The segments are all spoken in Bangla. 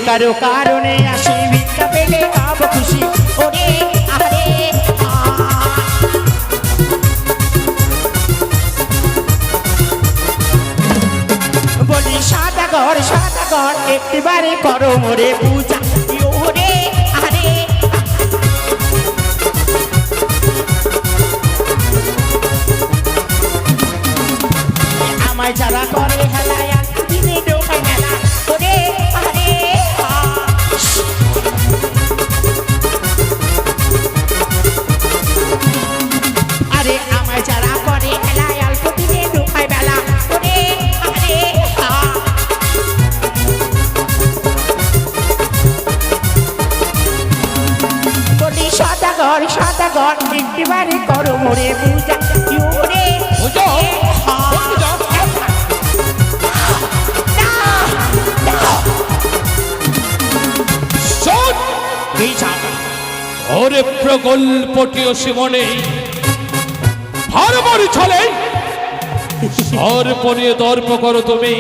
ভিক্ষার কারণে আসি ভিক্ষা পেলে পাব খুশি ওরে আরে বলি সাদা ঘর একটিবারে করো মোরে পূজা ওরে আরে আমায় যারা করে হেলায়া দিনে ডোকাই মেলা ওরে আরে আরে আমায় যারা করে হেলায়া দিনে ডোকাই মেলা ওরে আরে বলি সাদা ঘর একটিবারে করো মোরে পূজা ওরে বুঝো ওরে প্রকল্পটিও শিবনে ভারবারি ছলে সর্বনীয় দর্প করো তুমি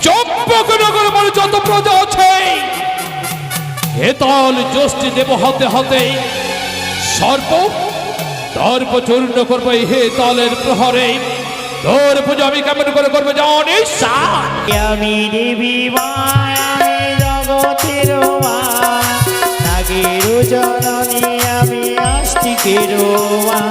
চম্পকনগর বলে যত প্রজা আছে হেতল জ্যোষ্ঠী দেব হতে হতে সর্প দর্প চূর্ণ করবো হে তলের প্রহরে তোর পুজো আমি কেমন করে করবো জানিস আমি দেবী মায়া জগতের মা নাগের জননী আমি আস্তিকের মা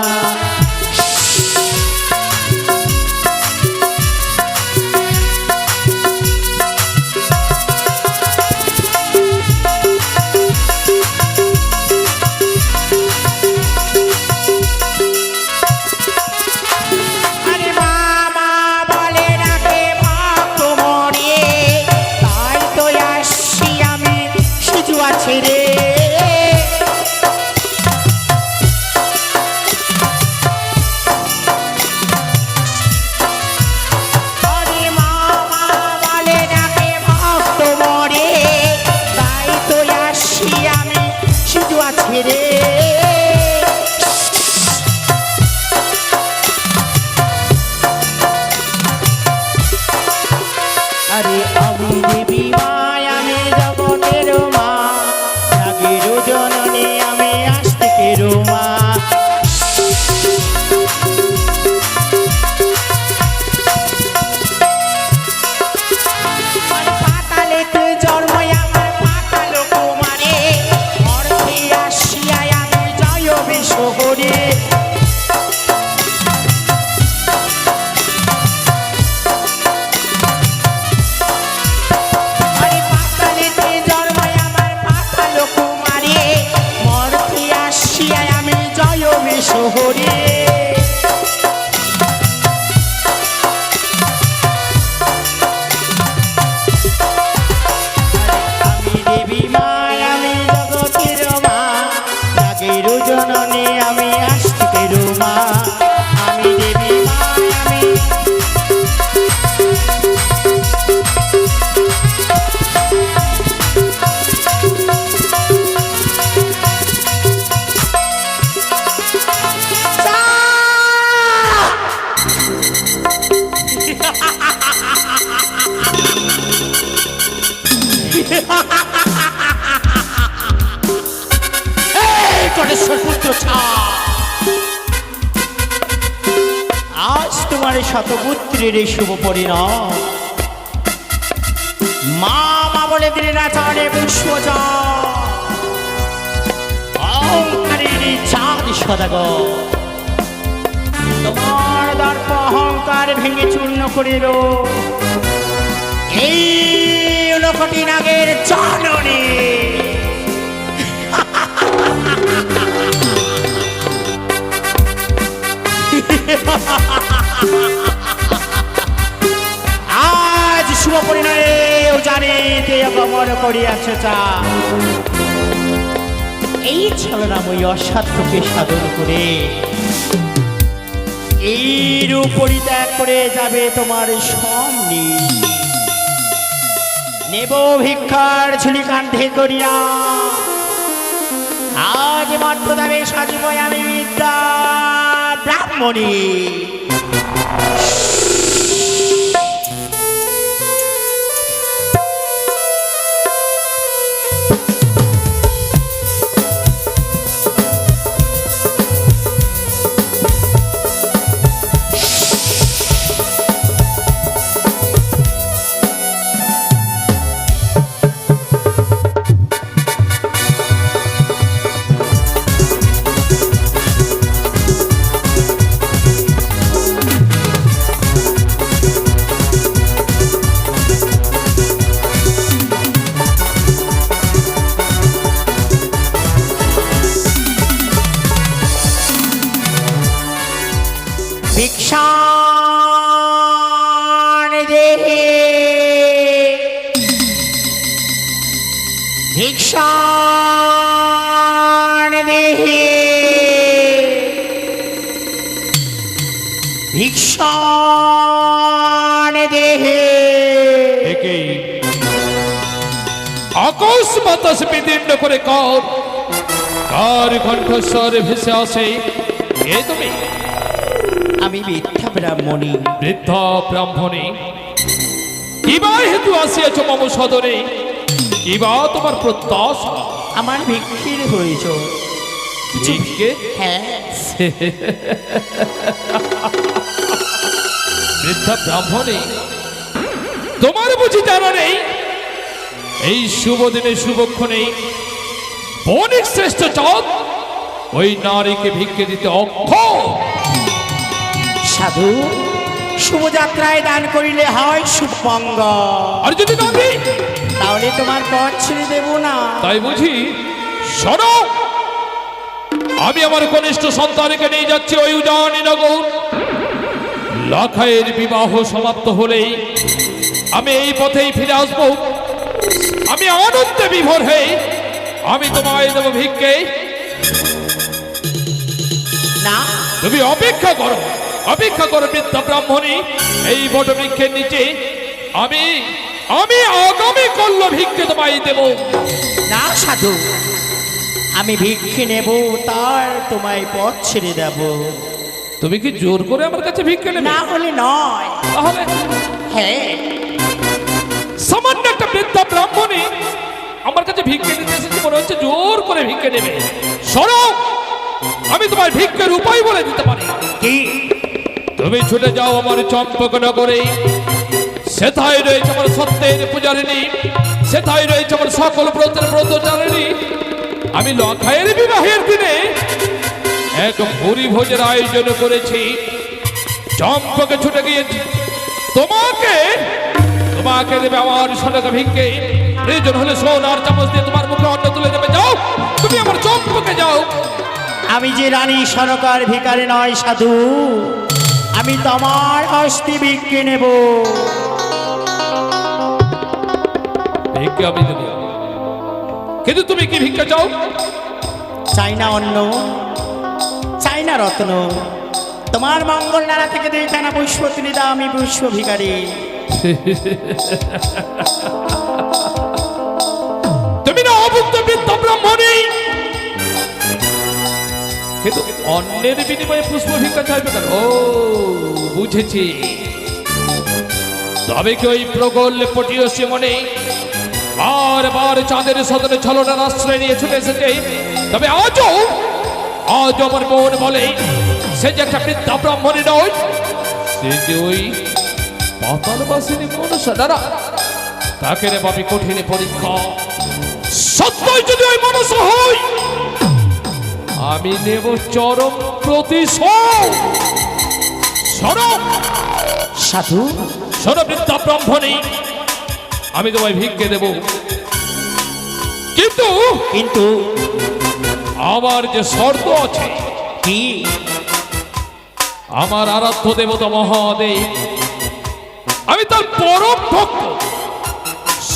আজ তোমার শতপুত্রের শুভ পরিণাম মা বলে দিলেন আচারে পুষ্পচারের চাঁদ সদাগর তোমার দর্প অহংকার ভেঙে চূর্ণ করিল এই ঊনকোটি নাগের জননী আজ শুভ পরিণয়ে জানিতে অগমন করিয়াছ এই ছলনাময়ী অসাধ্যকে সাধন করে এই রূপ পরিত্যাগ করে যাবে তোমার সামনে নেব ভিক্ষার ঝুলি কান্ধে করিয়া আজ মাত্র দাবে সাজিব আমি বিদ্যা ব্রাহ্মণী ভিক্ষাণ দেহি ভিক্ষাণ দেহি একেই আকাশ বাতাস বিদীর্ণ করে কার কণ্ঠস্বর ভেসে আসে? কে তুমি? আমি বৃদ্ধা ব্রাহ্মণী। বৃদ্ধা ব্রাহ্মণী, কিবা হেতু আসিয়াছ মম সদরে? কিবা তোমার প্রত্যাশা? আমার ভিক্ষির প্রয়োজন। ভিক্ষে? হ্যাঁ, বৃদ্ধা ব্রাহ্মণী, তোমার বুঝি জানা নেই এই শুভ দিনে শুভক্ষণে বণিক শ্রেষ্ঠ চাঁদ ওই নারীকে ভিক্ষে দিতে অক্ষম। সাধু, শুভযাত্রায় দান করিলে হয় শুভমঙ্গল। আর যদি না দিই? তাহলে তোমার পথ ছেড়ে দেব না। তাই বুঝি? শোনো, আমি আমার কনিষ্ঠ সন্তানকে নিয়ে যাচ্ছি ওই উজানি নগর। লাখাইয়ের বিবাহ সমাপ্ত হলেই আমি এই পথেই ফিরে আসবো। আমি আনন্দে বিভোর হয়ে আমি তোমায় দেব ভিক্ষে। না, তুমি অপেক্ষা করো, অপেক্ষা করো বৃদ্ধা ব্রাহ্মণী। এই বট বৃক্ষের নিচে আমি আগামী কল্য ভিক্ষে তোমায় দেব। না সাধু, আমি ভিক্ষে নেব, তার তোমায় পথ ছেড়ে দেব। তুমি কি জোর করে আমার কাছে ভিক্ষে নেবে? না হলে নয়। তাহলে হ্যাঁ, সামান্য একটা বৃদ্ধা ব্রাহ্মণী আমার কাছে ভিক্ষে নিতে এসেছে, মনে হচ্ছে জোর করে ভিক্ষে নেবে। শোনো, আমি তোমার ভিক্ষের উপায় বলে দিতে পারি। কি? তুমি ছুটে যাও আমার চম্পকনগরে। সেথায় রয়েছে আমার সত্যের পূজারিণী, সেথায় রয়েছে আমার সকল ব্রতের ব্রতচারিণী। আমি লখাইয়ের বিবাহের দিনে এক ভুরি ভোজের আয়োজন করেছি। চম্পকে ছুটে গিয়েছি, তোমাকে দেবে আমার সোনাকে ভিক্ষে। প্রয়োজন হলে সোনার চামচ দিয়ে তোমার মুখে অন্ন তুলে দেবে। যাও, তুমি আমার চম্পকে যাও। আমি যে রানী সরকার ভিখারি নয় সাধু, আমি তোমার হস্তে ভিক্ষে নেব। ভিক্ষে আমি দেব, কিন্তু তুমি কি ভিক্ষা চাও? চাই না অন্ন, চাই না রত্ন, তোমার মঙ্গল নাড়া থেকে দেখে না পুষ্প তুলে দাও। আমি পুষ্প ভিখারি। তুমি না অভুক্ত বৃদ্ধ ব্রাহ্মণী, কিন্তু অন্যের বিনিময়ে পুষ্প ভিক্ষা চাইবে কেন? ও, বুঝেছি। তবে কি ওই প্রগল্য পটিয়সী মনে বারবার চাঁদের সদনে ছলনার আশ্রয় নিয়ে ছুটে এসেছে? তবে আজও আমার মন বলে সে যে একটা বৃদ্ধা ব্রাহ্মণী নয়, সে যে ওই পাতালবাসিনী মনসা। দাঁড়া, তাকে রে বাপি কঠিন পরীক্ষা। সত্যই যদি ওই মনসা হই, আমি নেব চরম প্রতিশোধ। শোনো সাধু, শোনো বৃদ্ধা ব্রাহ্মণী, আমি তোমায় ভিক্ষে দেব, কিন্তু কিন্তু আমার যে শর্ত আছে। কি? আমার আরাধ্য দেবতা মহাদেব, আমি তার পরম ভক্ত।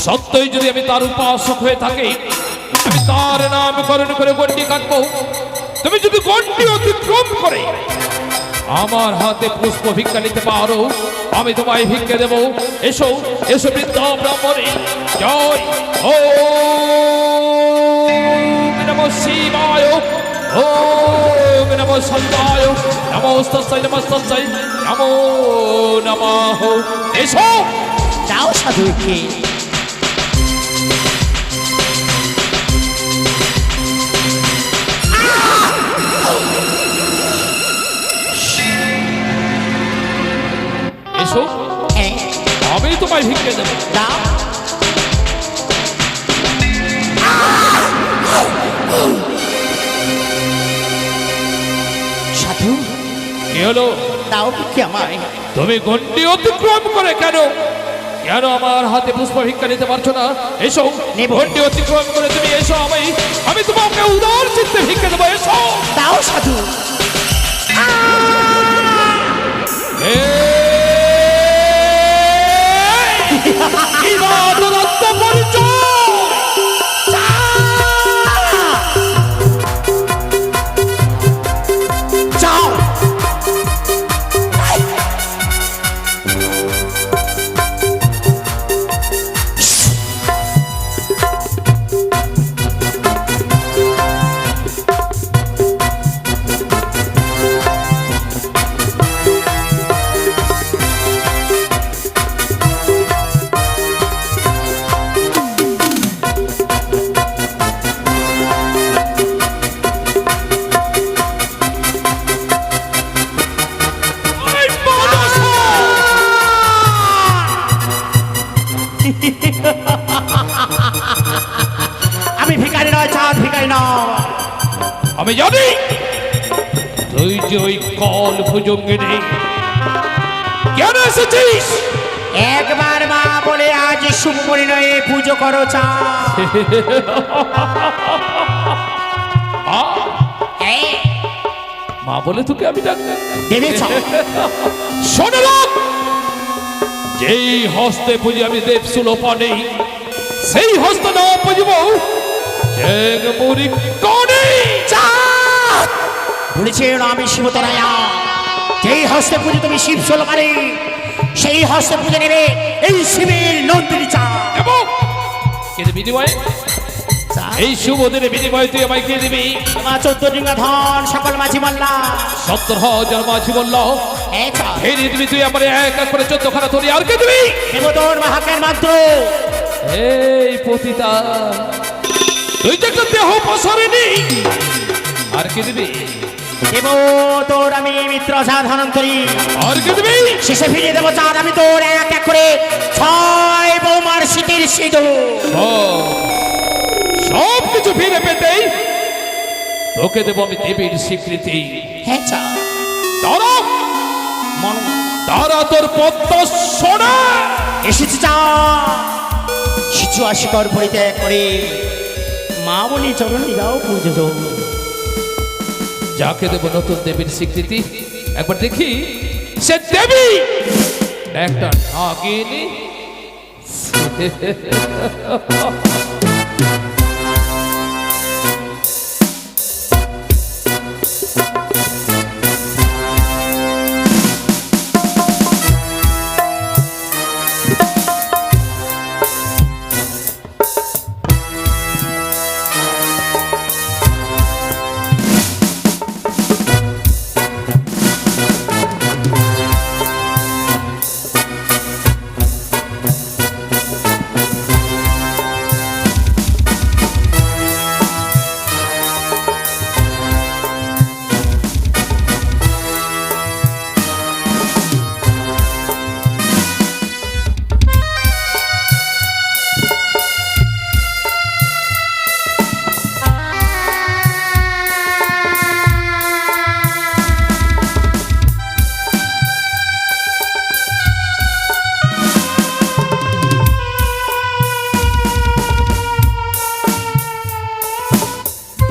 সত্যই যদি আমি তার উপাসক হয়ে থাকি, আমি তার নামকরণ করে গণ্ডি কাটবো। তুমি যদি গণ্ডি অতিক্রম করে আমার হাতে পুষ্প ভিক্ষা নিতে পারো, আমি তোমায় ভিক্ষে দেব। এসো, এসো বৃদ্ধা ব্রাহ্মণী। জয় ওম নমঃ শিবায়, ওম নমঃ সন্তায়, নমস্তস্যৈ নমস্তস্যৈ, নমো নমঃ। এসো। যাও সাধু, কি? এসো, হ্যাঁ, আমি তোমায় ভিক্ষে দেব। দাও। সাধু, কি হলো? দাও ভিক্ষে আমায়। তুমি গণ্ডি অতিক্রম করে কেন আমার হাতে পুষ্প ভিক্ষা নিতে পারছো না? এসো, নেব। গণ্ডি অতিক্রম করে তুমি এসো, আমি তোমাকে উদার চিত্তে ভিক্ষা দেবো। এসো। দাও সাধু। কি বা দূরত্ব পরিচয়? আমি ভিখারি নয়, চাঁদ ভিখারি নয়। আমি জানি তুই যে ওই কল ভুজঙ্গিনী কেন এসেছিস। একবার মা বলে আজ শুভ পরিণয়ে পুজো করো চাঁদ। মা বলে তোকে আমি ডাক দেবে চাঁদ। শোনো লোক, যেই হস্তে পুজি আমি দেব সুলোপানে, সেই হস্ত না পুজিব চেং মুড়ি কনে। চাঁদ বলেছে আমি শিবতরায়া, যেই হস্তে পুজো তুমি শিব সোলকারে, সেই হস্তে পুজো নেবে এই শিবের নন্দিনী চাঁদ। এবং এর বিনিময়ে এই শুভ দিনে বিনিময়ে তুই আমায় কে দিবি? আমার 14 ডিঙ্গা ধন সকল মাঝি মাল্লা 70,000 মাঝি বলল এই চাঁদ ফেরি দিবি তুই আমার এক এক করে 14 খানা ধরি। আর কে দিবি? দেব তোর মাহাকের মাত্র। এই পতিতা, তুই যে একটা দেহ পসরেনি। আর কে দিবি? দেব তোর আমি মিত্র চাঁদ হনন্তরী। আর কে দিবি? শেষে ফিরিয়ে দেবো চাঁদ আমি তোর এক এক করে 6 বৌমার শীতের সিঁদুর। সব কিছু ফিরে পেতেই তোকে দেবো আমি দেবীর স্বীকৃতি। হ্যাঁ চাঁদ তারা মন তারা তোর পদ্ম সোনা এসেছি চাঁদ, শিশু আশিকর পরিত্যাগ করে মা বলি চরণে যাও পুজো। যাকে দেবো নতুন দেবীর স্বীকৃতি, একবার দেখি সে দেবী একটা নাগিনী।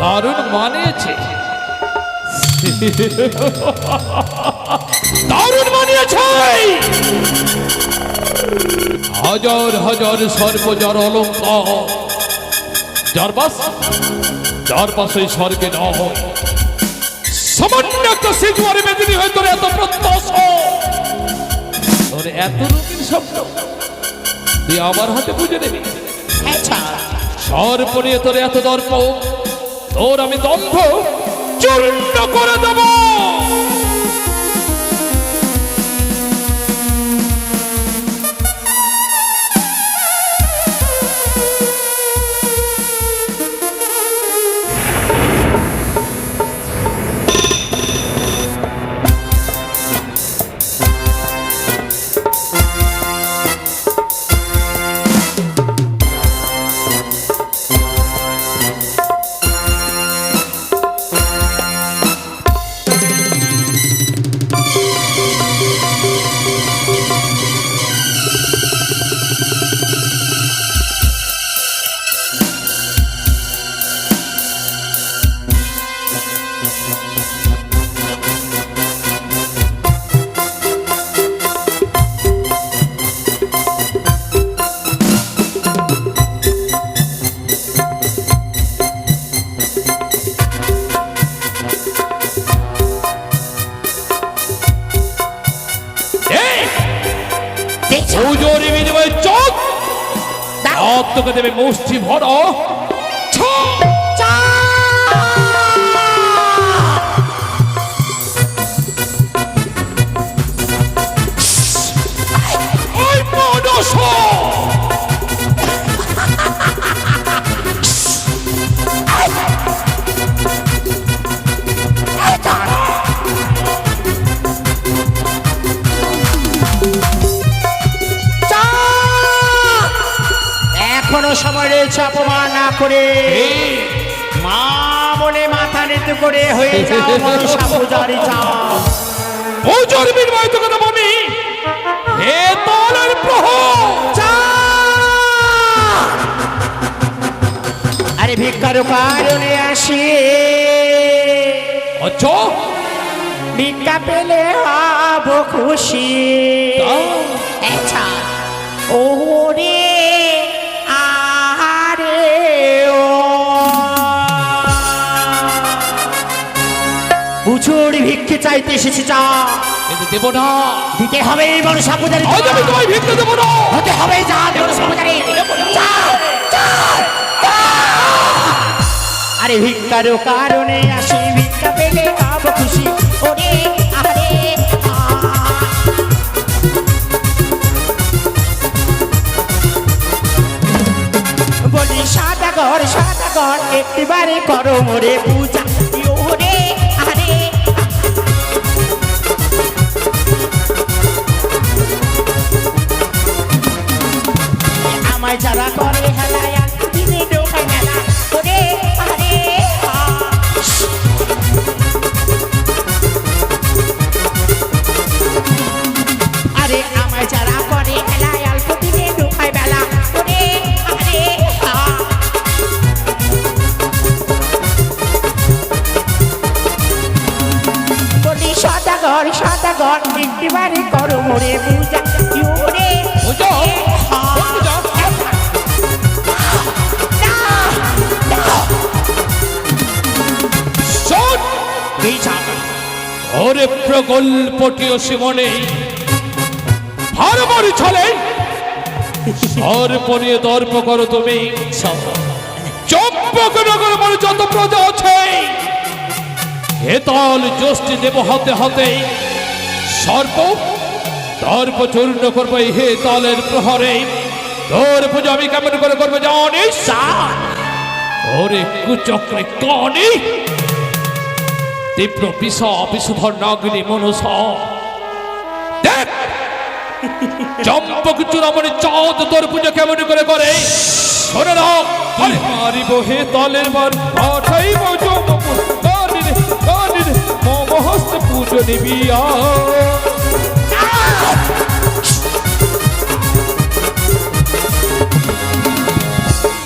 দারুণ মানিয়েছে, দারুণ মানিয়েছে। হাজার হাজার সর্বজার অলঙ্কার, যার পাশে স্বর্গে না হয়, সামান্য একটা সিজুয়ারি মেদিনী হয়ে তোর এত প্রত্যাশা, তোর এত রঙিন স্বপ্ন তুই আমার হাতে বুঝে নেবি। হ্যাঁ চাঁদ সর্প নিয়ে তোর এত দর্প, তোর আমি দম্ভ চূর্ণ করে দেব। পুজোর বিনিময়ে চোখ তোকে দেবে মুষ্টি ভরা। এখনো সময় রে দিয়েছে অপমান না করে মা বলে মাথা নিতে করে হয়ে যাও মনসা পূজারি চাঁদ। পুজোর বিনিময়ে তোকে দেবো আমি হে তলের প্রহর। আরে ভিক্ষার কারণে আসি আচ্ছা ভিক্ষা পেলে হব খুশি। আচ্ছা ওরে আরে ও পুজোর ভিক্ষে চাইতে এসেছি চা কিন্তু দেবো না, দিতে হবে মনসা পূজারি। আজ আমি তোমায় ভিক্ষা দেবো না। হতে হবে যা মনসা পূজারি। আরে ভিক্ষার কারণে আসি ভিক্ষা পেলে হব খুশি। ওরে আরে বলি সাদা ঘর একটিবারে করো মোরে পূজা। ওরে আরে আমায় যারা করে হেলায়া দিনে ডোকায় মেলা। ওরে আরে আরে আমায় যারা করে হেলায় অল্প দিনে ডোকায় বেলা। ওরে আরে বলি সাদা ঘর একটিবারে করো মোরে পূজা। ওরে পূজা পূজা শোন এই চাকা ওরে প্রগল্পটিও সিমনে ভারবার ছলে সর্বনীয় দর্প করো তুমি। চম্পকনগর মানে যত প্রজা আছে হেতাল জ্যোষ্ঠী দেব হতে হতে সর্প দর্প চূর্ণ করবো এই হেতালের প্রহরে। তোর পুজো আমি কেমন করে করবো জানিস? ওরে কুচক্রে কানি তীব্র বিষধর নাগিনী মনস দেখ চম্পক চূড়ামণি চাঁদ তোর পুজো কেমন করে করে শোনে না। মারিব হে তলের বার পাঠাইব যমপুর কানির কানির মমহস্ত পুজো নিবিয়া।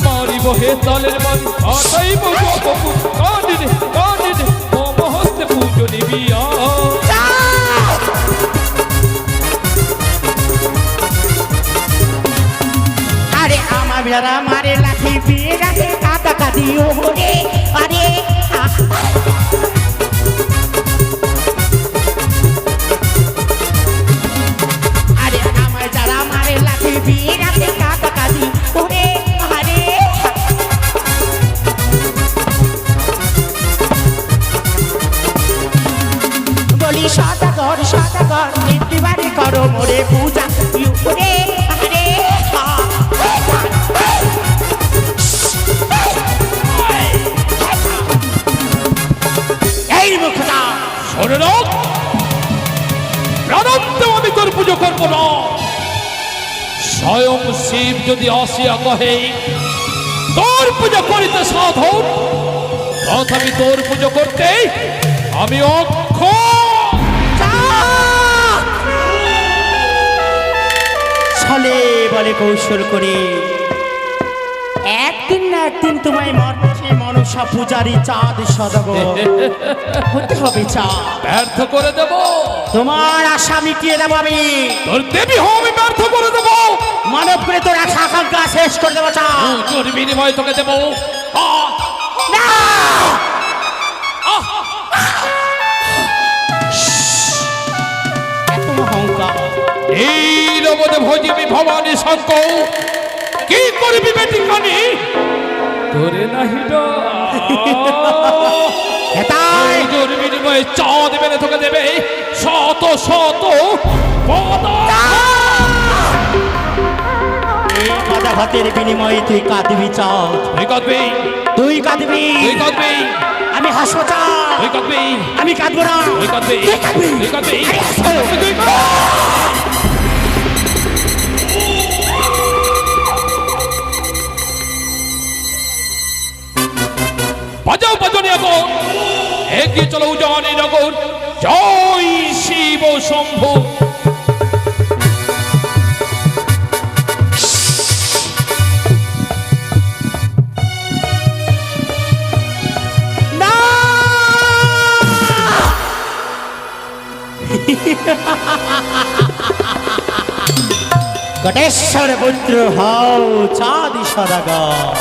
মারিব হে তলের বার পাঠাইব যমপুর কানির কানির মমহস্ত পুজো নিবিয়া। আরে আমার যারা মারে লাঠি বিয়ে রাখে কাটা কাটি। ওরে আরে আরে আমার যারা মারে লাঠি বিয়ে রাখে কাটা কাটি। ওরে আরে বলি সাদা ঘর একটিবারে করো মোরে পূজা। ওরে আরে এই মুখটা শোনে না প্রাণান্তেও আমি তোর পুজো করবো না। স্বয়ং শিব যদি আসিয়া কহে তোর পুজো করিতে সাধন তথাপি তোর পুজো করতে আমি অক্ষ। ছলে বলে কৌশল করে একদিন না একদিন তোমায় মর্মে মনসা পূজারি চাঁদ সদাগর হতে হবে চাঁদ। ব্যর্থ করে দেব তোমার আশা মিটিয়ে দেবো আমি। তোর দেবী হো আমি ব্যর্থ করে দেব। মানব করে তোর আশা আকাঙ্ক্ষা শেষ করে দেবো চাঁদ। পুজোর বিনিময়ে তোকে দেব না! এত অহংকার এই নবদে ভজিবি ভবানী শঙ্কর কি করবি বেটি কানি তোরে নাহি হেতাই! পুজোর বিনিময়ে চাঁদ মেনে তোকে দেবে শত শত এই কাদা ভাতের বিনিময়ে তুই কাঁদবি চাঁদ। তুই কাঁদবি তুই কাঁদবি তুই কাঁদবি আমি হাসবো চাঁদ। তুই কাঁদবি আমি কাঁদবো না। তুই কাঁদবি তুই কাঁদবি। তুই কাঁদবি আরে হাসবো। তুই কাঁদবি। বাজাও বাজনে এখন এগিয়ে চলো উজানি নগর। জয় শিব শম্ভু। কটেশ্বর পুত্র হও চাঁদ সদাগর,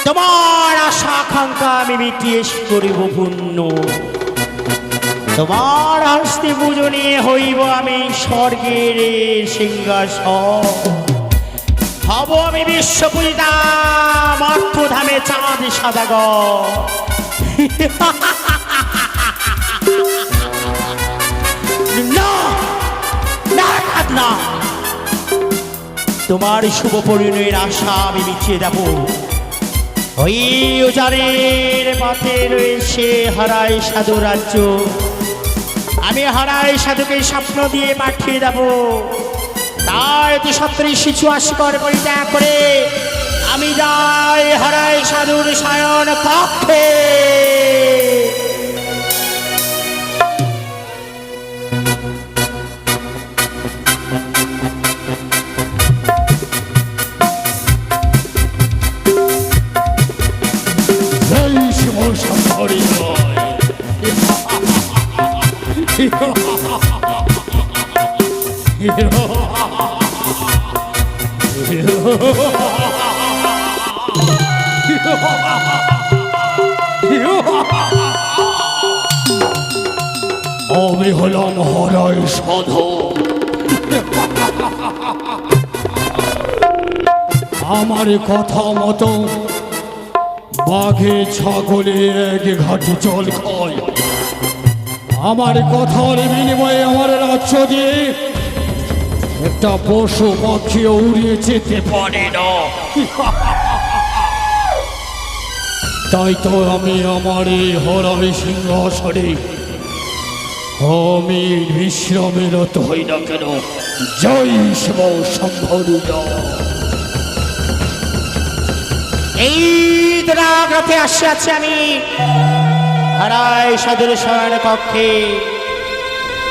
তোমার আশা আকাঙ্ক্ষা আমি মিটিয়ে করিব পূর্ণ। তোমার হস্তে পূজনে হইব আমি স্বর্গের সিংহাসন, হব আমি বিশ্বপূজিতা মর্ত্যধামে চাঁদ সদাগর। না না না, তোমার শুভ পরিণয়ের আশা আমি মিটিয়ে দেব। ওই উজানের পথে রয়েছে হারাই সাধু রাজ্য, আমি হারাই সাধুকে স্বপ্ন দিয়ে পাঠিয়ে দেব। তাই অতি সত্তরই শিশু আশিকর পরিত্যাগ করে আমি যাই হারাই সাধুর শয়ন কক্ষে। আমি হলাম হরাই সাধু। আমার কথা মতো বাঘে ছাগলে এক ঘাটে জল খায়। আমার কথার বিনিময়ে আমার রাজ্য দিয়ে একটা পশু পাখিও উড়িয়ে যেতে পারে না। তাই তো আমি আমার এই হরাই সিংহাসনে আমি বিশ্রামেরত হই না কেন। জয় শিব শম্ভু। এই দুরাগ্রহে আসিয়াছি আমি হারাই সাধুর শয়ন কক্ষে।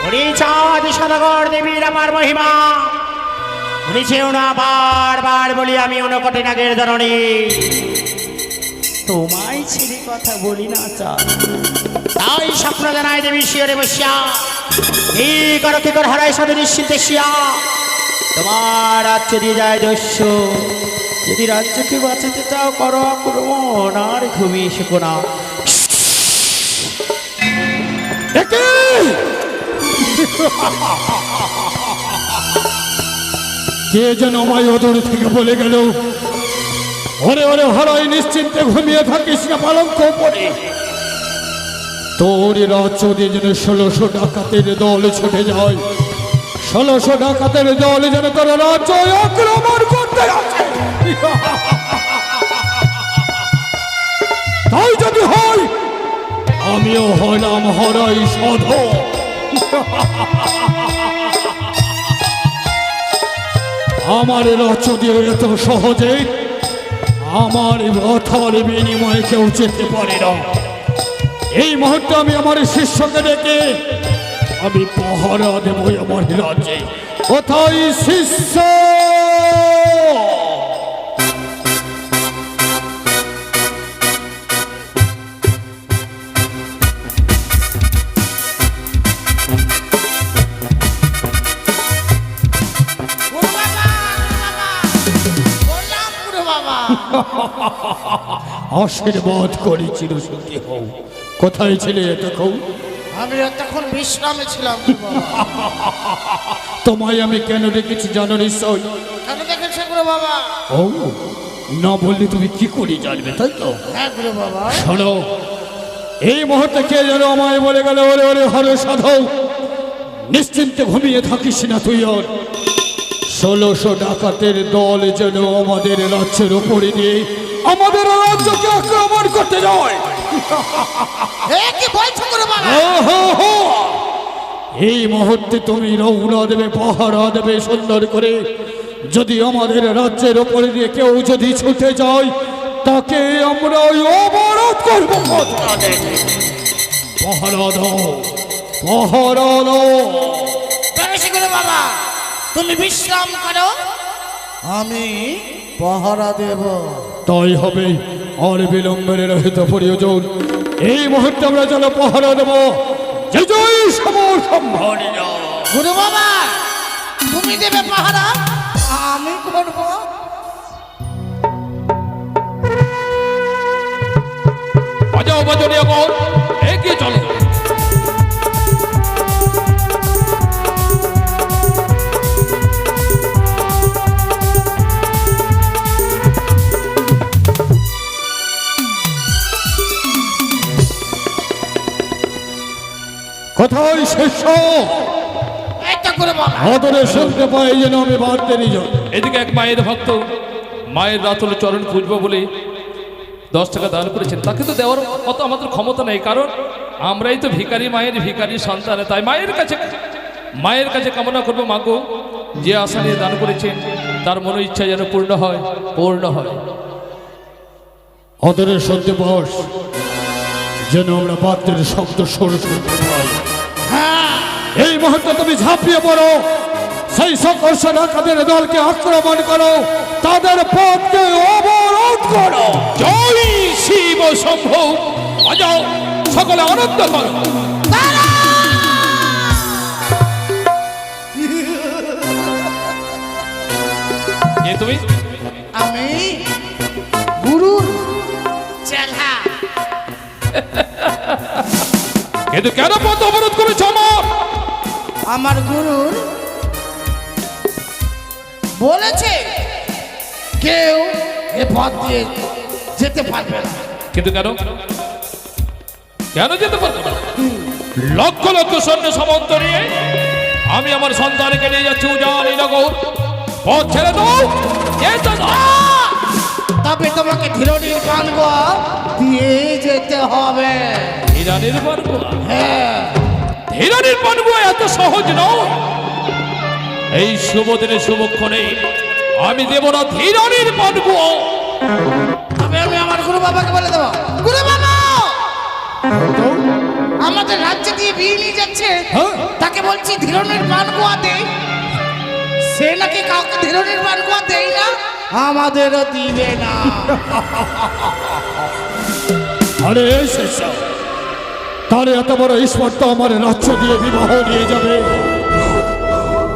ওরে চাঁদ সদাগর দেবীর আমার মহিমা শুনেছেও না বারবার বলি আমি অনকটে নাগের জননী। তোমায় ছেড়ে কথা বলি না চাঁদ, তাই স্বপ্ন জানায় দেবী শিয়রে বসিয়া এই করকে কর হারাই সাধু নিশ্চিন্তে শিয়া তোমার রাজ্য দিয়ে যায় দস্য। যদি রাজ্যকে বাঁচাতে চাও করো আক্রমণ, আর ঘুমিয়ে শেখো না। কে যেন আমায় অদূর থেকে বলে গেল, ওরে ওরে হরাই নিশ্চিন্তে ঘুমিয়ে থাকিস না পালঙ্ক পড়ে। তোর রাজ্য দিয়ে যেন 1600 ডাকাতের দল ছুটে যায়। 1600 ডাকাতের দল যেন তোর রাজ্য আক্রমণ করতে আসে। তাই যদি হয় আমিও হলাম হরাই সাধু। আমার রাজ্য দিয়ে এত সহজে আমার কথার বিনিময়ে কেউ যেতে পারে না। এই মুহূর্তে আমি আমার শিষ্যকে ডেকে আমি পাহারা দেব আমার রাজ্যে। কোথায় শিষ্য? আশীর্বাদ করি চিরসুখী হও। কোথায় ছিলে এতক্ষণ? আমি এতক্ষণ বিশ্রামে ছিলাম। তোমায় আমি কেন ডেকেছি জানো নিশ্চয়? কেন দেখেছে গুরু বাবা? ও না বললে তুমি কি করে জানবে, তাই তো? হ্যাঁ গুরু বাবা। শোনো, এই মুহূর্তে কে যেন আমায় বলে গেল, ওরে ওরে হরে সাধু নিশ্চিন্তে ঘুমিয়ে থাকিস না তুই। আর 1600 ডাকাতের দল যেন আমাদের রাজ্যের উপরে দিয়ে আমাদের রাজ্যকে আক্রমণ করতে যায়। কি বলছো গুরু বাবা? এই মুহূর্তে তুমি রওনা দেবে, পাহারা দেবে সুন্দর করে। যদি আমাদের রাজ্যের উপরে দিয়ে কেউ যদি ছুটে যায় তাকে আমরা অবরোধ করবো কোথায়? পাহারা দাও, পাহারা দাও। বেশি করে বাবা, তুমি বিশ্রাম করো, আমি পাহারা দেব। তাই হবে, আর বিলম্বের রহিত প্রয়োজন। এই মুহূর্তে আমরা যেন পাহারা দেব। জয় জয় সমসম্ভারী। গুরু বাবা, তুমি দেবে পাহারা, আমি করব। বাজাও বাজনীয় গণ, এগিয়ে চলো। কোথায় শিষ্য? এটা করে বাবা, আদরে শুনতে পাই যেন আমি বাড়তে নিজ। এদিকে এক মায়ের ভক্ত মায়ের রাতুল চরণ পুজবো বলে 10 টাকা দান করেছেন। তাকে তো দেওয়ার মত আমাদের ক্ষমতা নেই, কারণ আমরাই তো ভিখারি, মায়ের ভিখারি সন্তান। তাই মায়ের কাছে কামনা করবো, মাগো যে আশা নিয়ে দান করেছেন তার মনো ইচ্ছা যেন পূর্ণ হয়। আদরে শুনতে পাস যেন আমরা বাদ্যের শব্দ সরে শুনতে পাই। এই মুহূর্তে তুমি ঝাঁপিয়ে পড়ো, সেই সংঘর্ষ ডাকাতের দলকে আক্রমণ করো, তাদের পথকে অবরোধ করো। জয় শিব শম্ভু। বাজাও, সকলে আনন্দ করো। এ তুমি? আমি গুরুর চেলা। কিন্তু কেন পথ অবরোধ করেছ আমার? আমার গুরুর বলেছে কেউ এ পথ দিয়ে যেতে পারবে না। কিন্তু কেন যেতে পারবো না? লক্ষ লক্ষ সৈন্য সামন্ত নিয়ে আমি আমার সন্তানকে নিয়ে যাচ্ছি উজানি নগর। পথ ছেড়ে দাও, যেতে দাও। তবে তোমাকে ধীরনির পানগুয়া দিয়ে যেতে হবে। হিরানির পানগুয়া? হ্যাঁ, হিরানির পানগুয়া এত সহজ নয়। এই শুভ দিনে শুভক্ষণে আমি দেব না হিরানির পানগুয়া। তবে আমি আমার গুরু বাবাকে বলে দেবো, গুরু বাবা আমাদের রাজ্য দিয়ে বিয়ে নিয়ে যাচ্ছে, তাকে বলছি ধীরনির পানগুয়া দে। সে নাকি কাউকে ধীরনির পানগুয়া দেই না, আমাদেরও দিবে না। আরে শিষ্য, তার এত বড় স্পর্ধা আমার রাজ্য দিয়ে বিবাহ নিয়ে যাবে?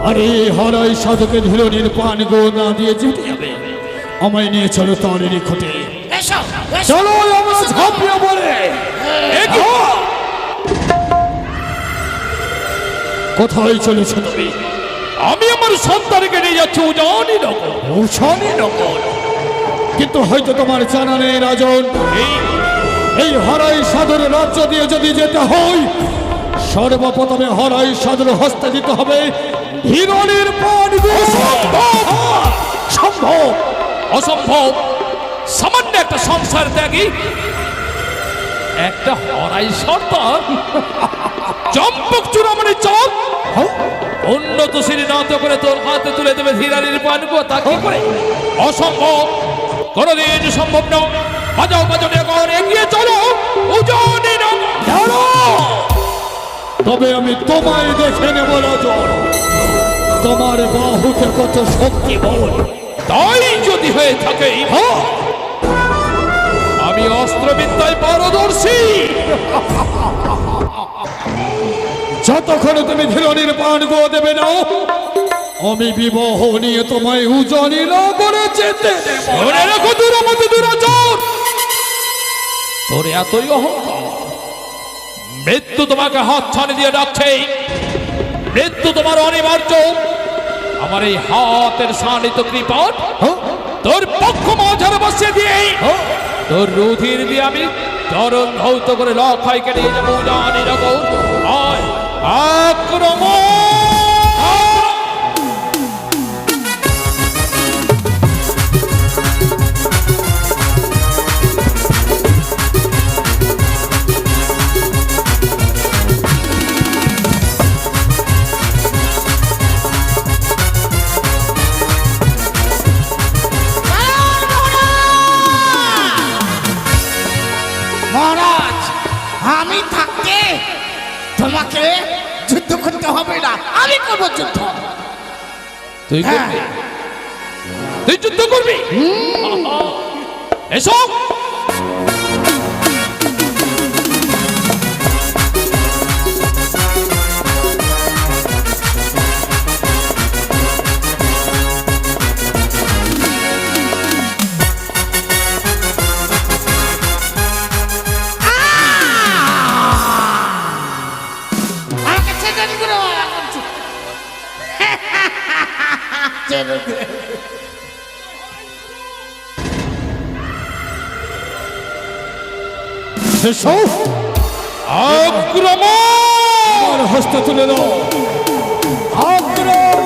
আরে হরাই সাধুকে ধীরনির পান গো না দিয়ে যেতে হবে। আমায় নিয়ে চলো তার নিকটে। এসো, এসো। চলো আমরা ঝাঁপিয়ে পড়ে। কোথায় চলেছ তুমি? আমি আমার সন্তানকে নিয়ে যাচ্ছি উজানি নগর। উজানি নগর? কিন্তু হয়তো তোমার জানা নেই রাজন, এই হরাই সাধুর রাজ্য দিয়ে যদি যেতে হয়, সর্বপ্রথমে হরাই সাধুর হস্তে দিতে হবে ধীরনির পান। সম্ভব? অসম্ভব। সামান্য একটা সংসার ত্যাগী একটা হরাই সন্তান চম্পক চূড়ামণি চক উন্নত শ্রী নত করে তোর হাতে তুলে দেবে ধীরানির পানগুয়া? তা কি করে? অসম্ভব, কোনদিন সম্ভব নয়। বাজাও বাজনে এখন এগিয়ে চলো উজানি নগর। তবে আমি তোমায় দেখে নেব রাজন, তোমার বাহুতে কত শক্তি বল। তাই যদি হয়ে থাকে, আমি অস্ত্রবিদ্যায় পারদর্শী। যতক্ষণ তুমি ধীরনির পান গো দেবে না, আমি বিবাহ নিয়ে তোমায় উজানি নগরে যেতে দেব না। মনে রাখো দুরাপতি দুরাচর, তোর এতই অহংকার। মৃত্যু তোমাকে হাত ছাড়ে দিয়ে ডাকছে, মৃত্যু তোমার অনিবার্য। আমার এই হাতের সানিত কৃপট তোর পক্ষ মাঝারে বসিয়ে দিয়ে তোর রুধির দিয়ে আমি চরণ ধৌত করে লক্ষাইকে নিয়ে যাবো উজানি নগর। আয় আক্রমণ! আমি থাকতে তোমাকে যুদ্ধ করতে হবে না, আমি করবো যুদ্ধ। তুই হ্যাঁ। করবি? তুই যুদ্ধ করবি? এসো। আমাকে ছেড়ে দিন গুরু, ছেড়ে দে। এসো, আক্রমণ! আমার হস্ত তুলে দাও। আক্রমণ!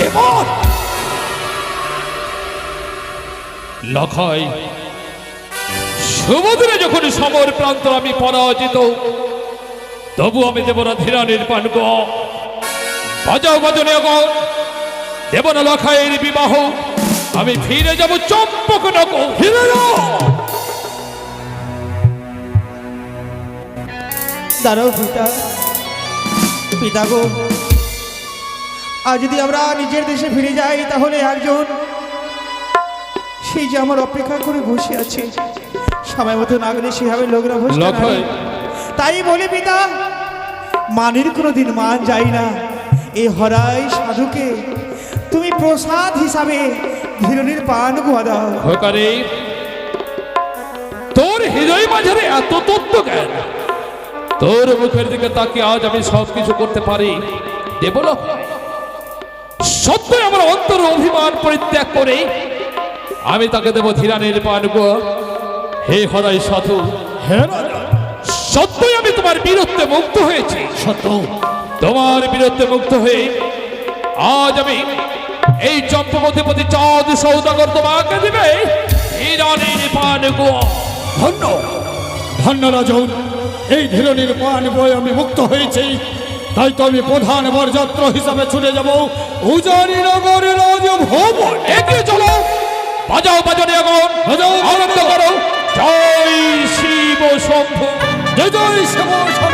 এবার লখাই, সমুদ্রে যখন সমর প্রান্ত আমি পরাজিত, তবু আমি দেব না ধীরানের পানক। বাজাও বাজনে এখন, দেব না লখাইয়ের বিবাহ। আমি ফিরে যাব চম্পকনগর। ফিরে যাও। দাঁড়াও পিতা, পিতা গো, আর যদি আমরা নিজের দেশে ফিরে যাই তাহলে একজন সেই যে আমার অপেক্ষা করে বসে আছে, সময় মতো না গেলে সেভাবে লোকরা বসে লখাই, তাই বলে পিতা, মানের কোনোদিন মান যায় না। এই হরাই সাধুকে তুমি প্রসাদ হিসাবে ধীরনের পান গুয়া দাও। হকারে, তোর হৃদয় মাঝারে এত তত্ত্ব জ্ঞান, তোর মুখের দিকে তাকিয়ে আজ আমি সব কিছু করতে পারি। দেব লখাই, সত্যই আমার অন্তর অভিমান পরিত্যাগ করে আমি তাকে দেব ধীরানের পানক। হে হরাই সাধু, হে রাজা, সত্যই আমি তোমার বীরত্বে মুক্ত হয়েছি। সত্য। তোমার বীরত্বে মুক্ত হয়ে আজ আমি এই চম্পমতিপতি চাঁদ সৌদাগর তোমাকে দিবে ধীরানের পানক। ধন্য, ধন্য রাজন। এই ধীরনির পান বই আমি মুক্ত হয়েছি, তাই তো আমি প্রধান বরযাত্র হিসাবে ছুটে যাব উজানি নগরের রাজভবন। এগিয়ে চলো, বাজাও বাজারে এখন, বাজাও, আনন্দ করো। জয় শিব শম্ভু। জয় জয় শিব শম্ভু।